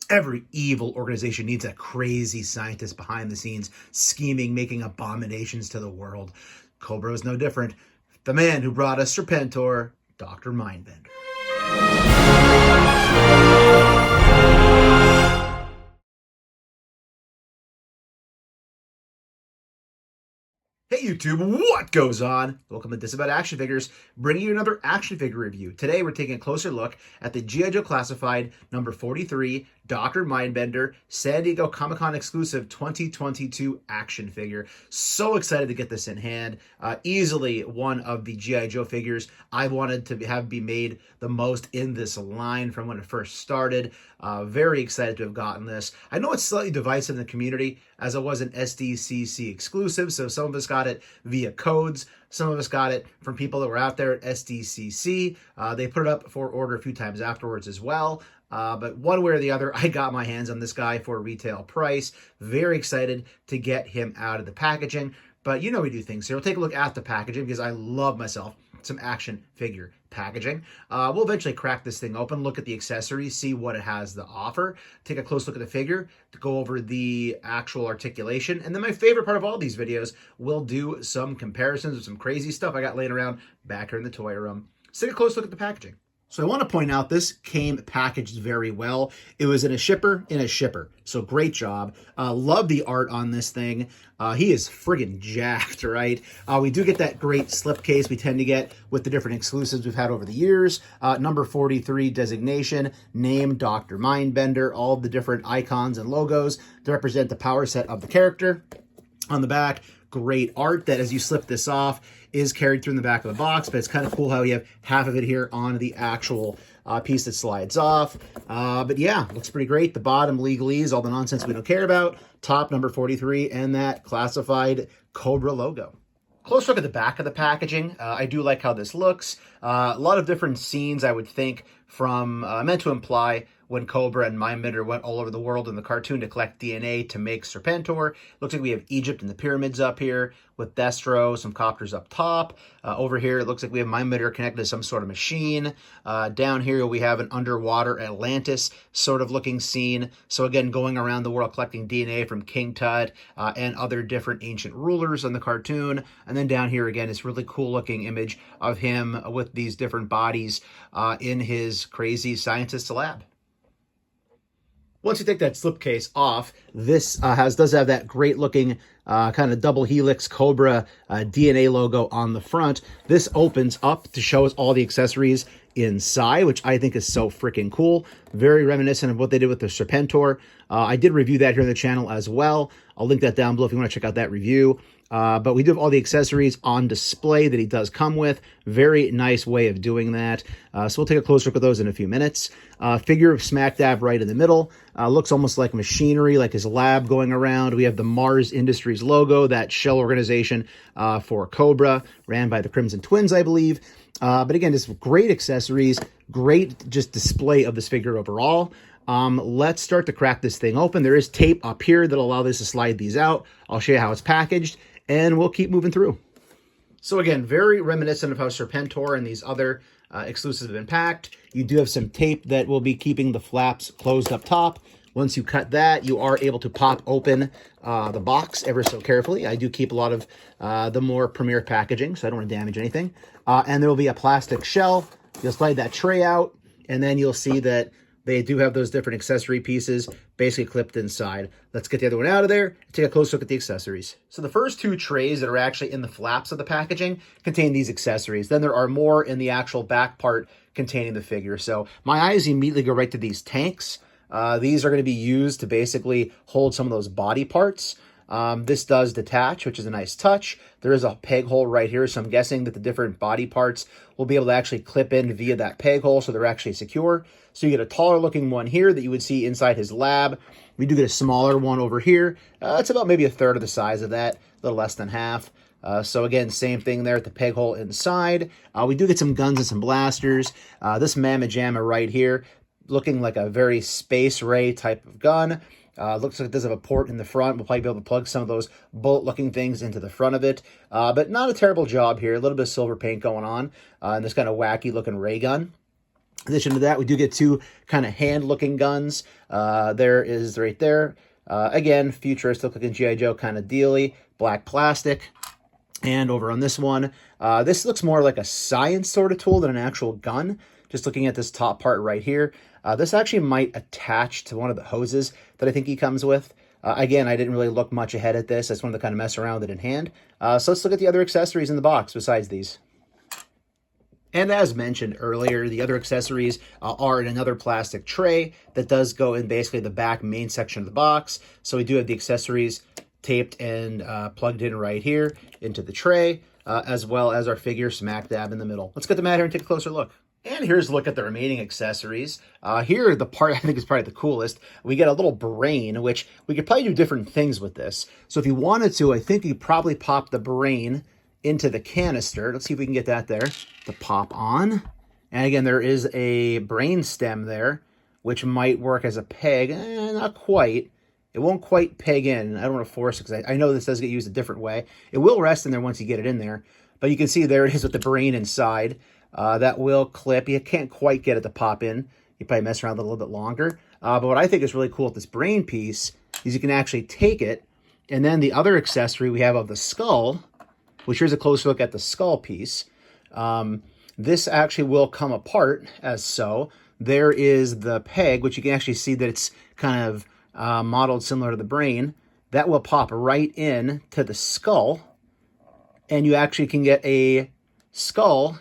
Every evil organization needs a crazy scientist behind the scenes, scheming, making abominations to the world. Cobra is no different. The man who brought us Serpentor, Dr. Mindbender. Hey YouTube, what goes on? Welcome to Disavowed Action Figures, bringing you another action figure review. Today we're taking a closer look at the G.I. Joe Classified number 43 Dr. Mindbender San Diego Comic-Con exclusive 2022 action figure. So excited to get this in hand. Easily one of the G.I. Joe figures I wanted to have be made the most in this line from when it first started. Very excited to have gotten this. I know it's slightly divisive in the community as it was an Sdcc exclusive, so some of us got it via codes. Some of us got it from people that were out there at Sdcc. They put it up for order a few times afterwards as well. But one way or the other, I got my hands on this guy for a retail price. Very excited to get him out of the packaging. But you know we do things here. We'll take a look at the packaging because I love myself some action figure packaging. We'll eventually crack this thing open, look at the accessories, see what it has to offer, take a close look at the figure, to go over the actual articulation. And then my favorite part of all these videos, we'll do some comparisons of some crazy stuff I got laying around back here in the toy room. So take a close look at the packaging. So I want to point out this came packaged very well. It was in a shipper, So great job. Love the art on this thing. He is friggin' jacked, right? We do get that great slipcase we tend to get with the different exclusives we've had over the years. Number 43 designation, name Dr. Mindbender, all the different icons and logos to represent the power set of the character. On the back, great art that as you slip this off is carried through in the back of the box, but it's kind of cool how you have half of it here on the actual piece that slides off. But yeah, looks pretty great. The bottom legalese, all the nonsense we don't care about. Top number 43 and that classified Cobra logo. Close look at the back of the packaging. I do like how this looks. A lot of different scenes, I would think, from meant to imply when Cobra and Mindbender went all over the world in the cartoon to collect DNA to make Serpentor. Looks like we have Egypt and the pyramids up here with Destro, some copters up top. Over here, it looks like we have Mindbender connected to some sort of machine. Down here, we have an underwater Atlantis sort of looking scene. So again, going around the world collecting DNA from King Tut and other different ancient rulers in the cartoon. And then down here, again, this really cool looking image of him with these different bodies in his crazy scientist lab. Once you take that slipcase off, this does have that great looking kind of double helix Cobra DNA logo on the front. This opens up to show us all the accessories inside, which I think is so freaking cool. Very reminiscent of what they did with the Serpentor. I did review that here on the channel as well. I'll link that down below if you want to check out that review. But we do have all the accessories on display that he does come with. Very nice way of doing that. So we'll take a closer look at those in a few minutes. Figure of smack dab right in the middle. Looks almost like machinery, like his lab going around. We have the Mars Industries logo, that shell organization for Cobra, ran by the Crimson Twins, I believe. But again, just great accessories, great just display of this figure overall. Let's start to crack this thing open. There is tape up here that'll allow this to slide these out. I'll show you how it's packaged, and we'll keep moving through. So again, very reminiscent of how Serpentor and these other exclusives have been packed. You do have some tape that will be keeping the flaps closed up top. Once you cut that, you are able to pop open the box ever so carefully. I do keep a lot of the more premier packaging, so I don't want to damage anything. And there will be a plastic shell. You'll slide that tray out, and then you'll see that they do have those different accessory pieces basically clipped inside. Let's get the other one out of there and take a close look at the accessories. So the first two trays that are actually in the flaps of the packaging contain these accessories. Then there are more in the actual back part containing the figure. So my eyes immediately go right to these tanks. These are going to be used to basically hold some of those body parts. This does detach, which is a nice touch. There is a peg hole right here, so I'm guessing that the different body parts will be able to actually clip in via that peg hole, so they're actually secure. So you get a taller looking one here that you would see inside his lab. We do get a smaller one over here. It's about maybe a third of the size of that, a little less than half. So again, same thing there at the peg hole inside. We do get some guns and some blasters. This Mamma Jamma right here, looking like a very Space Ray type of gun. Looks like it does have a port in the front. We'll probably be able to plug some of those bullet-looking things into the front of it. But not a terrible job here. A little bit of silver paint going on. And this kind of wacky-looking ray gun. In addition to that, we do get two kind of hand-looking guns. There is right there. Again, futuristic looking G.I. Joe kind of dealy, black plastic. And over on this one, this looks more like a science sort of tool than an actual gun. Just looking at this top part right here. This actually might attach to one of the hoses that I think he comes with. Again, I didn't really look much ahead at this. I just wanted to kind of mess around with it in hand. So let's look at the other accessories in the box besides these. And as mentioned earlier, the other accessories are in another plastic tray that does go in basically the back main section of the box. So we do have the accessories taped and plugged in right here into the tray, as well as our figure smack dab in the middle. Let's get them out here and take a closer look. And here's a look at the remaining accessories. Here, the part I think is probably the coolest. We get a little brain, which we could probably do different things with this. So if you wanted to, I think you could probably pop the brain into the canister. Let's see if we can get that there to pop on. And again, there is a brain stem there, which might work as a peg. Not quite. It won't quite peg in. I don't want to force it because I know this does get used a different way. It will rest in there once you get it in there. But you can see there it is with the brain inside. That will clip. You can't quite get it to pop in. You probably mess around with it a little bit longer. But what I think is really cool with this brain piece is you can actually take it. And then the other accessory we have of the skull, which here's a closer look at the skull piece. This actually will come apart as so. There is the peg, which you can actually see that it's kind of modeled similar to the brain. That will pop right in to the skull. And you actually can get a skull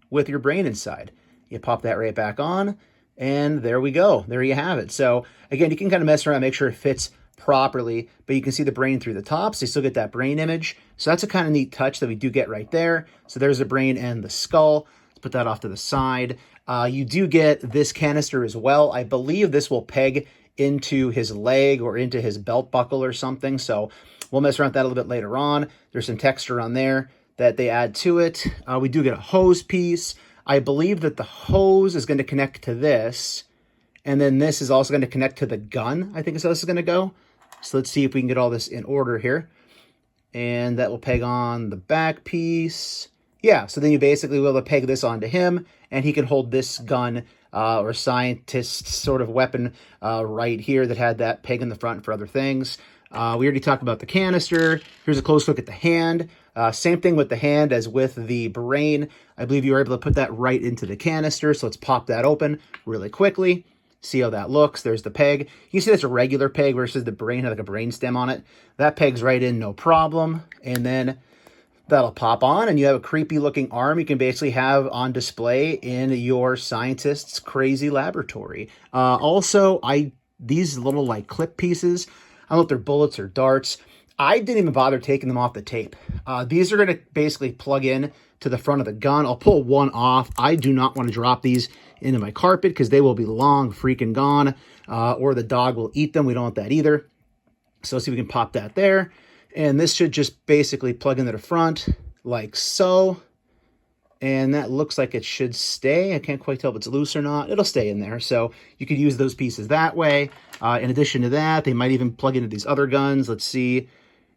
with your brain inside. You pop that right back on, and there we go. There you have it. So again, you can kind of mess around, make sure it fits properly, but you can see the brain through the top, so you still get that brain image. So that's a kind of neat touch that we do get right there. So there's the brain and the skull. Let's put that off to the side. You do get this canister as well. I believe this will peg into his leg or into his belt buckle or something. So we'll mess around with that a little bit later on. There's some texture on there that they add to it. We do get a hose piece. I believe that the hose is going to connect to this, and then this is also going to connect to the gun, I think is how this is going to go. So let's see if we can get all this in order here. And that will peg on the back piece. Yeah, so then you basically will peg this onto him, and he can hold this gun or scientist sort of weapon right here that had that peg in the front for other things. We already talked about the canister. Here's a close look at the hand. Same thing with the hand as with the brain. I believe you were able to put that right into the canister. So let's pop that open really quickly. See how that looks. There's the peg. You can see that's a regular peg versus the brain had like a brain stem on it. That pegs right in, no problem. And then that'll pop on, and you have a creepy looking arm you can basically have on display in your scientist's crazy laboratory. Also, these little like clip pieces, I don't know if they're bullets or darts. I didn't even bother taking them off the tape. These are going to basically plug in to the front of the gun. I'll pull one off. I do not want to drop these into my carpet because they will be long freaking gone, or the dog will eat them. We don't want that either. So let's see if we can pop that there. And this should just basically plug into the front like so. And that looks like it should stay. I can't quite tell if it's loose or not. It'll stay in there. So you could use those pieces that way. In addition to that, they might even plug into these other guns. Let's see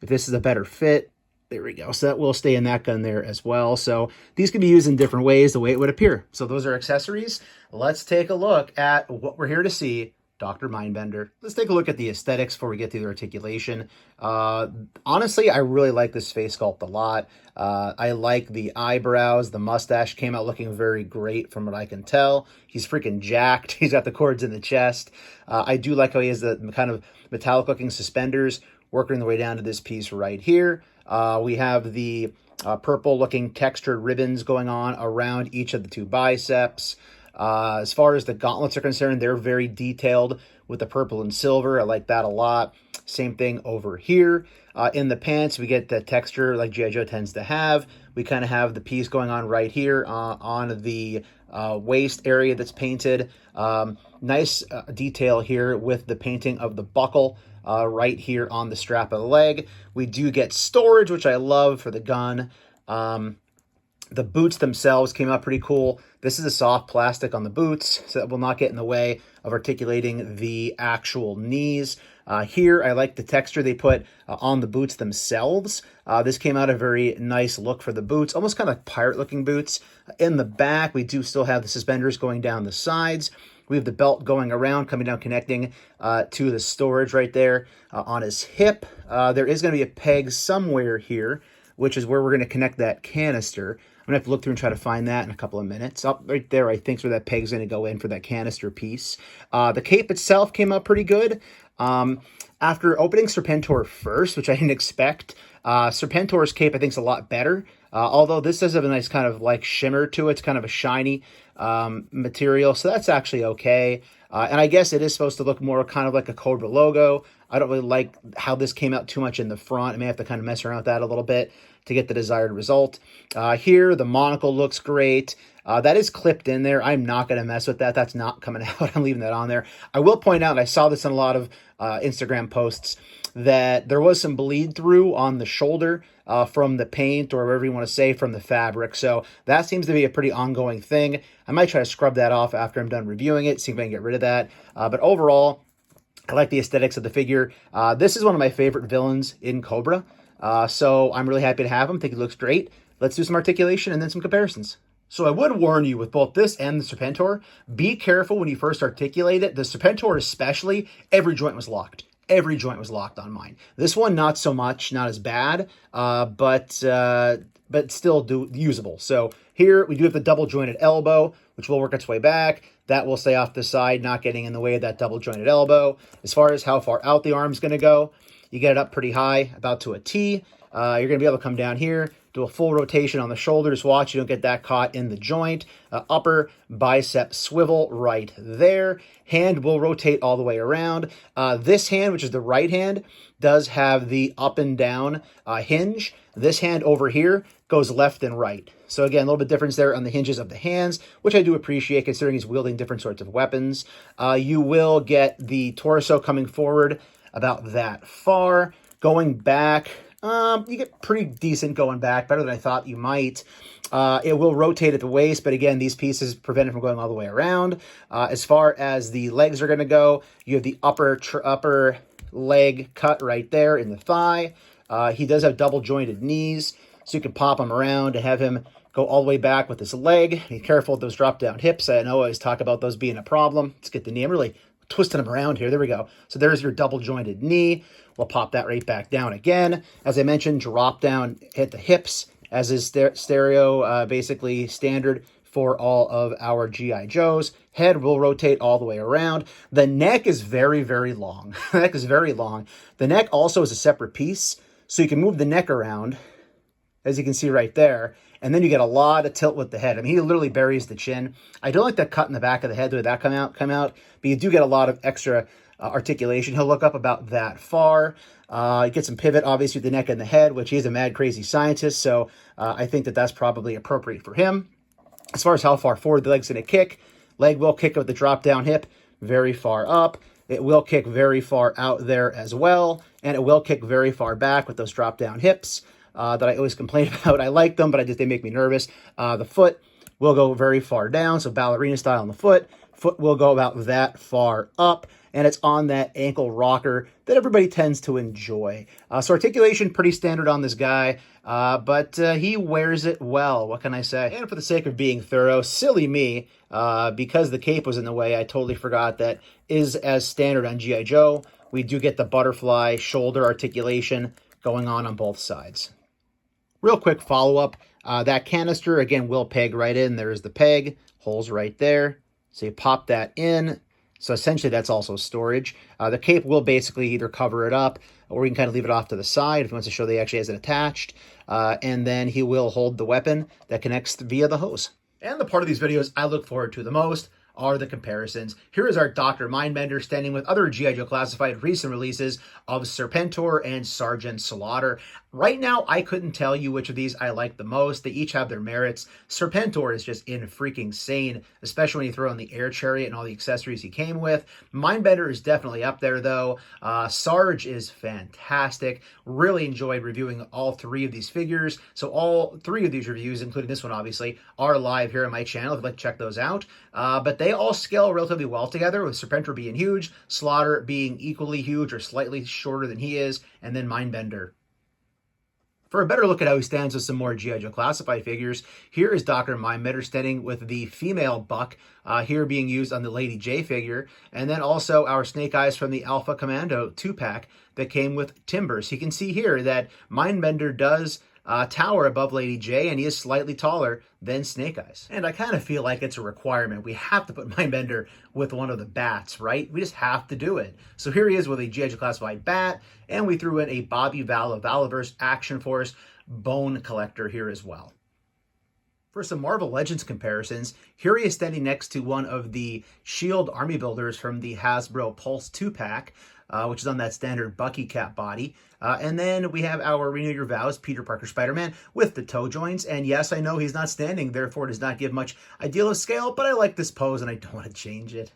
if this is a better fit. There we go. So that will stay in that gun there as well. So these can be used in different ways, the way it would appear. So those are accessories. Let's take a look at what we're here to see. Dr. Mindbender. Let's take a look at the aesthetics before we get to the articulation. Honestly, I really like this face sculpt a lot. I like the eyebrows. The mustache came out looking very great from what I can tell. He's freaking jacked. He's got the cords in the chest. I do like how he has the kind of metallic looking suspenders working their way down to this piece right here. We have the purple looking textured ribbons going on around each of the two biceps. As far as the gauntlets are concerned, they're very detailed with the purple and silver. I like that a lot. Same thing over here. In the pants, we get the texture like G.I. Joe tends to have. We kind of have the piece going on right here on the waist area that's painted. Nice detail here with the painting of the buckle right here on the strap of the leg. We do get storage, which I love for the gun. The boots themselves came out pretty cool. This is a soft plastic on the boots, so that will not get in the way of articulating the actual knees. Here, I like the texture they put on the boots themselves. This came out a very nice look for the boots, almost kind of like pirate-looking boots. In the back, we do still have the suspenders going down the sides. We have the belt going around, coming down, connecting to the storage right there on his hip. There is going to be a peg somewhere here, which is where we're going to connect that canister. I'm going to have to look through and try to find that in a couple of minutes. Up right there, I think, is where that peg's going to go in for that canister piece. The cape itself came out pretty good. After opening Serpentor first, which I didn't expect, Serpentor's cape I think is a lot better. Although this does have a nice kind of like shimmer to it. It's kind of a shiny material, so that's actually okay. And I guess it is supposed to look more kind of like a Cobra logo. I don't really like how this came out too much in the front. I may have to kind of mess around with that a little bit to get the desired result. Here, the monocle looks great. That is clipped in there. I'm not going to mess with that. That's not coming out. I'm leaving that on there. I will point out, and I saw this in a lot of Instagram posts, that there was some bleed through on the shoulder from the paint, or whatever you want to say, from the fabric. So that seems to be a pretty ongoing thing. I might try to scrub that off after I'm done reviewing it, see if I can get rid of that. But overall, I like the aesthetics of the figure. This is one of my favorite villains in Cobra. So I'm really happy to have him. I think he looks great. Let's do some articulation and then some comparisons. So I would warn you with both this and the Serpentor, be careful when you first articulate it. The Serpentor especially, every joint was locked. Every joint was locked on mine. This one, not so much, not as bad, but still usable. So here we do have the double jointed elbow, which will work its way back. That will stay off the side, not getting in the way of that double jointed elbow. As far as how far out the arm's going to go, you get it up pretty high, about to a T. You're going to be able to come down here, do a full rotation on the shoulders. Watch you don't get that caught in the joint. Upper bicep swivel right there. Hand will rotate all the way around. This hand, which is the right hand, does have the up and down hinge. This hand over here goes left and right. So again, a little bit difference there on the hinges of the hands, which I do appreciate considering he's wielding different sorts of weapons. You will get the torso coming forward about that far. Going back, you get pretty decent going back, better than I thought you might. It will rotate at the waist, but again, these pieces prevent it from going all the way around. As far as the legs are going to go, you have the upper leg cut right there in the thigh. He does have double jointed knees, so you can pop him around and have him go all the way back with his leg. Be careful with those drop down hips. I know I always talk about those being a problem. Let's get the knee. I'm really twisting them around here. There we go. So there's your double jointed knee. We'll pop that right back down again. As I mentioned, drop down, hit the hips, as is stereo, basically standard for all of our G.I. Joes. Head will rotate all the way around. The neck is very, very long. The neck is very long. The neck also is a separate piece, so you can move the neck around, as you can see right there, and then you get a lot of tilt with the head. I mean, he literally buries the chin. I don't like that cut in the back of the head, the way that come out, but you do get a lot of extra articulation. He'll look up about that far. You get some pivot, obviously, with the neck and the head, which he is a mad, crazy scientist, so I think that that's probably appropriate for him. As far as how far forward the leg's going to kick, leg will kick with the drop-down hip very far up. It will kick very far out there as well, and it will kick very far back with those drop-down hips that I always complain about. I like them, but they make me nervous. The foot will go very far down, so ballerina style on the foot. Foot will go about that far up, and it's on that ankle rocker that everybody tends to enjoy. So articulation, pretty standard on this guy, but he wears it well. What can I say? And for the sake of being thorough, silly me, because the cape was in the way, I totally forgot that is as standard on G.I. Joe. We do get the butterfly shoulder articulation going on both sides. Real quick follow-up. That canister, again, will peg right in. There's the peg, holes right there. So you pop that in. So essentially that's also storage. The cape will basically either cover it up, or you can kind of leave it off to the side if he wants to show that he actually has it attached. And then he will hold the weapon that connects via the hose. And the part of these videos I look forward to the most are the comparisons. Here is our Dr. Mindbender standing with other G.I. Joe Classified recent releases of Serpentor and Sergeant Slaughter. Right now, I couldn't tell you which of these I like the most. They each have their merits. Serpentor is just in freaking sane, especially when you throw in the air chariot and all the accessories he came with. Mindbender is definitely up there, though. Sarge is fantastic. Really enjoyed reviewing all three of these figures. So all three of these reviews, including this one, obviously, are live here on my channel if you'd like to check those out. But then they all scale relatively well together, with Serpentor being huge, Slaughter being equally huge or slightly shorter than he is, and then Mindbender. For a better look at how he stands with some more G.I. Joe Classified figures, here is Dr. Mindbender standing with the female Buck, here being used on the Lady J figure, and then also our Snake Eyes from the Alpha Commando 2-pack that came with Timbers. You can see here that Mindbender does tower above Lady J, and he is slightly taller than Snake Eyes. And I kind of feel like it's a requirement. We have to put Mindbender with one of the bats, right? We just have to do it. So here he is with a G.I. Joe Classified bat, and we threw in a Bobby Val of Valaverse Action Force Bone Collector here as well. For some Marvel Legends comparisons, here he is standing next to one of the S.H.I.E.L.D. Army Builders from the Hasbro Pulse 2-pack, which is on that standard Bucky Cap body. And then we have our Renew Your Vows Peter Parker Spider-Man with the toe joints. And yes, I know he's not standing, therefore does not give much ideal of scale, but I like this pose and I don't want to change it.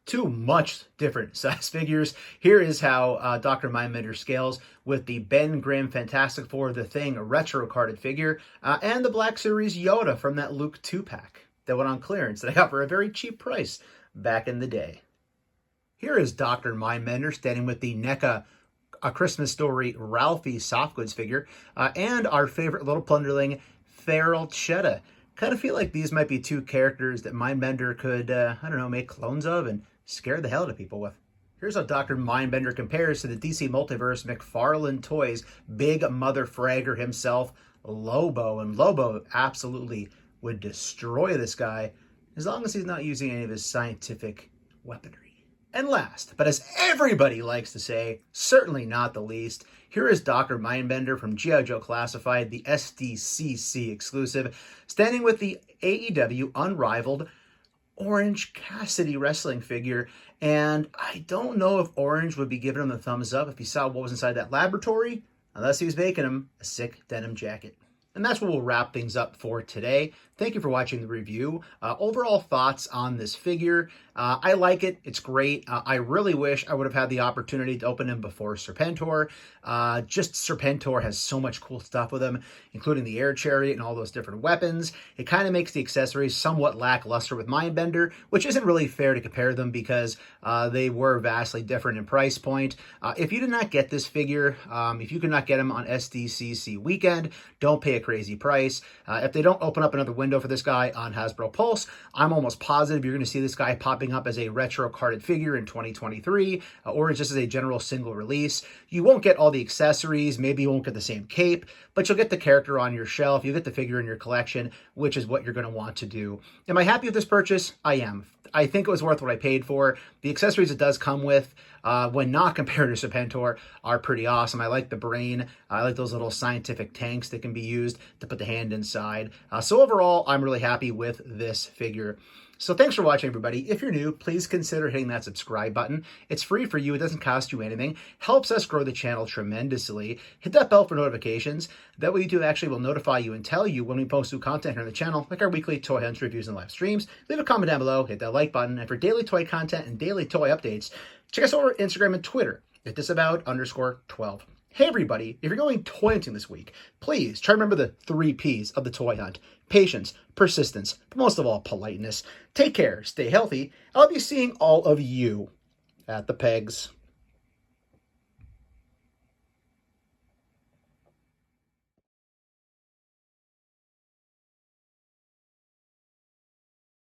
Two much different size figures. Here is how Dr. Mindbender scales with the Ben Grimm Fantastic Four The Thing retro carded figure and the Black Series Yoda from that Luke 2-pack that went on clearance that I got for a very cheap price back in the day. Here is Dr. Mindbender standing with the NECA A Christmas Story Ralphie soft goods figure and our favorite little plunderling Feral Cheetah. Kind of feel like these might be two characters that Mindbender could, I don't know, make clones of and scare the hell out of people with. Here's how Dr. Mindbender compares to the DC Multiverse McFarlane Toys big mother fragger himself, Lobo. And Lobo absolutely would destroy this guy as long as he's not using any of his scientific weaponry. And last, but as everybody likes to say, certainly not the least, here is Dr. Mindbender from G.I. Joe Classified, the Sdcc exclusive, standing with the AEW Unrivaled Orange Cassidy wrestling figure. And I don't know if Orange would be giving him a thumbs up if he saw what was inside that laboratory, unless he was making him a sick denim jacket. And that's where we'll wrap things up for today. Thank you for watching the review. Overall thoughts on this figure. I like it. It's great. I really wish I would have had the opportunity to open him before Serpentor. Just Serpentor has so much cool stuff with him, including the air chariot and all those different weapons. It kind of makes the accessories somewhat lackluster with Mindbender, which isn't really fair to compare them because they were vastly different in price point. If you did not get this figure, if you could not get him on SDCC weekend, don't pay a crazy price. If they don't open up another window for this guy on Hasbro Pulse, I'm almost positive you're going to see this guy popping up as a retro carded figure in 2023 or just as a general single release. You won't get all the accessories, maybe you won't get the same cape, but you'll get the character on your shelf, you'll get the figure in your collection, which is what you're going to want to do. Am I happy with this purchase? I am. I think it was worth what I paid for. The accessories it does come with, when not compared to Serpentor, are pretty awesome. I like the brain. I like those little scientific tanks that can be used to put the hand inside. So overall, I'm really happy with this figure. So thanks for watching, everybody. If you're new, please consider hitting that subscribe button. It's free for you. It doesn't cost you anything. Helps us grow the channel tremendously. Hit that bell for notifications. That way YouTube actually will notify you and tell you when we post new content here on the channel, like our weekly toy hunts, reviews, and live streams. Leave a comment down below. Hit that like button. And for daily toy content and daily toy updates, check us over on Instagram and Twitter at Disavowed_12. Hey everybody, if you're going toy hunting this week, please try to remember the 3 Ps of the toy hunt. Patience, persistence, but most of all, politeness. Take care, stay healthy. I'll be seeing all of you at the pegs.